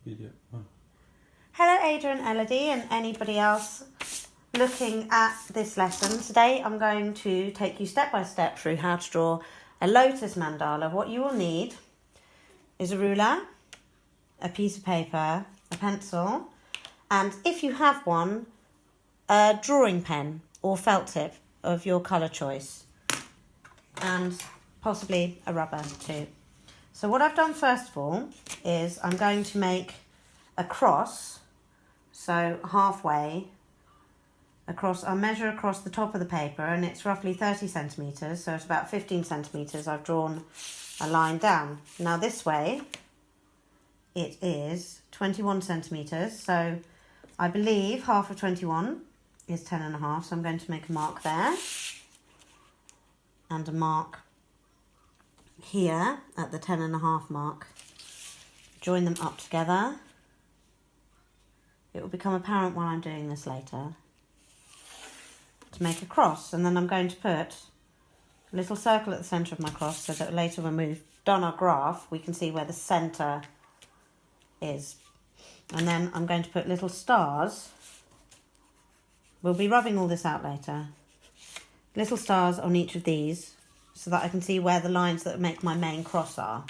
Video. Oh. Hello Adrian, Elodie and anybody else looking at this lesson. Today I'm going to take you step by step through how to draw a lotus mandala. What you will need is a ruler, a piece of paper, a pencil, and if you have one, a drawing pen or felt tip of your colour choice, and possibly a rubber too. So what I've done first of all is I'm going to make a cross, so halfway across. I'll measure across the top of the paper and it's roughly 30 centimetres, so it's about 15 centimetres. I've drawn a line down. Now this way it is 21 centimetres, so I believe half of 21 is 10.5, so I'm going to make a mark there and a mark here at the 10.5 mark. Join them up together. It will become apparent while I'm doing this later, to make a cross, and then I'm going to put a little circle at the centre of my cross so that later when we've done our graph we can see where the centre is. And then I'm going to put little stars. We'll be rubbing all this out later. Little stars on each of these so that I can see where the lines that make my main cross are.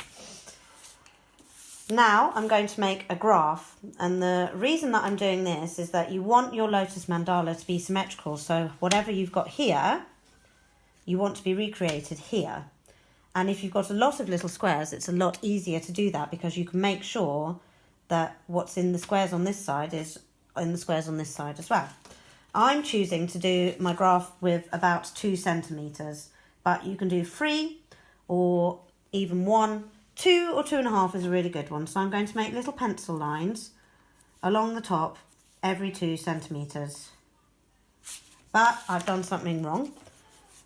Now I'm going to make a graph, and the reason that I'm doing this is that you want your lotus mandala to be symmetrical, so whatever you've got here you want to be recreated here. And if you've got a lot of little squares, it's a lot easier to do that because you can make sure that what's in the squares on this side is in the squares on this side as well. I'm choosing to do my graph with about 2 centimetres, but you can do 3 or even 1. 2 or 2.5 is a really good one. So I'm going to make little pencil lines along the top every 2 centimetres. But I've done something wrong.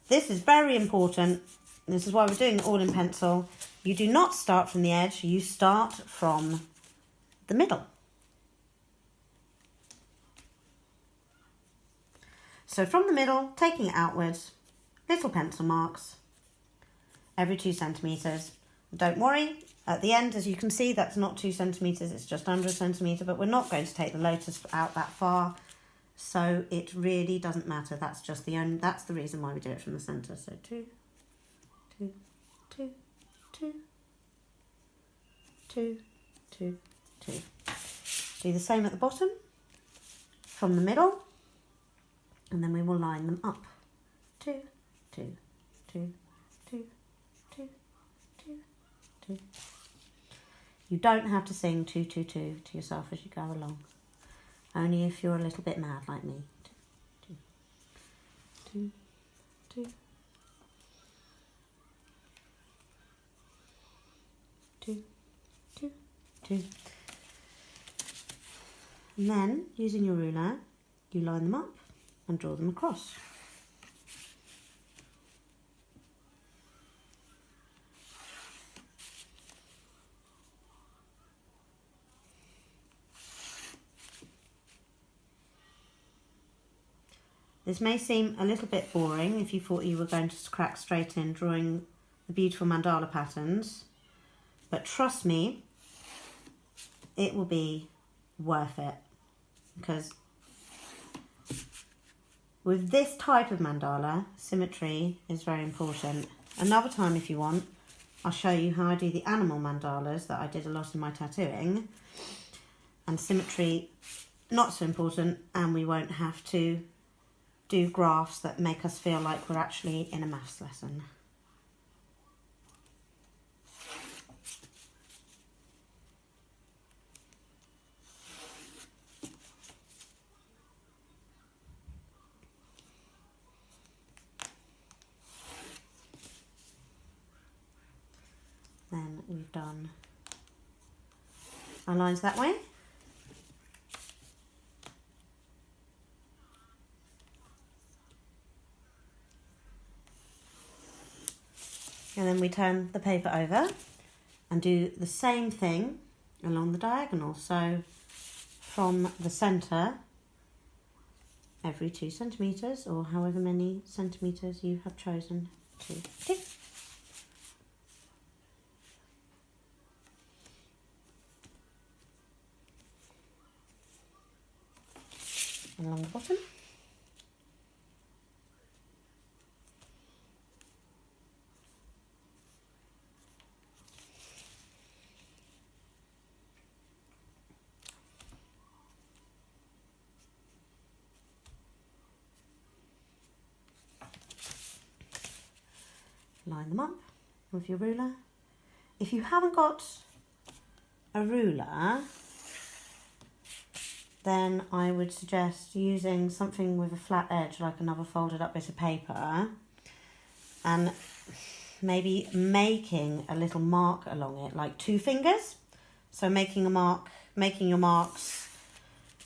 This is very important. This is why we're doing it all in pencil. You do not start from the edge, you start from the middle. So from the middle, taking it outwards, little pencil marks every 2 centimetres. Don't worry, at the end, as you can see, that's not 2 centimetres, it's just under a centimetre, but we're not going to take the lotus out that far, so it really doesn't matter. That's the reason why we do it from the centre. So 2, 2, 2, 2, 2, 2, 2. Do the same at the bottom, from the middle, and then we will line them up. 2, 2, 2, 2, 2, 2, 2. You don't have to sing 2, 2, 2 to yourself as you go along. Only if you're a little bit mad like me. 2, 2, 2, 2, 2, 2. And then, using your ruler, you line them up and draw them across. This may seem a little bit boring if you thought you were going to crack straight in drawing the beautiful mandala patterns, but trust me, it will be worth it, because with this type of mandala, symmetry is very important. Another time, if you want, I'll show you how I do the animal mandalas that I did a lot in my tattooing, and symmetry not so important, and we won't have to do graphs that make us feel like we're actually in a maths lesson. Then we've done our lines that way. And then we turn the paper over and do the same thing along the diagonal. So from the centre, every 2 centimetres, or however many centimetres you have chosen to do. along the bottom. Line them up with your ruler. If you haven't got a ruler, then I would suggest using something with a flat edge, like another folded up bit of paper, and maybe making a little mark along it, like 2 fingers. So making your marks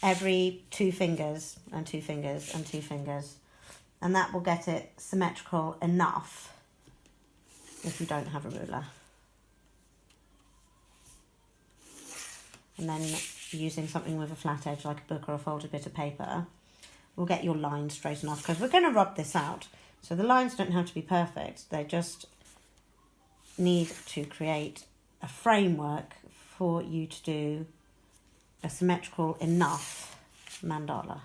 every 2 fingers and 2 fingers and 2 fingers, and that will get it symmetrical enough if you don't have a ruler. And then using something with a flat edge, like a book or a folded bit of paper, will get your lines straight enough, because we're going to rub this out. So the lines don't have to be perfect, they just need to create a framework for you to do a symmetrical enough mandala.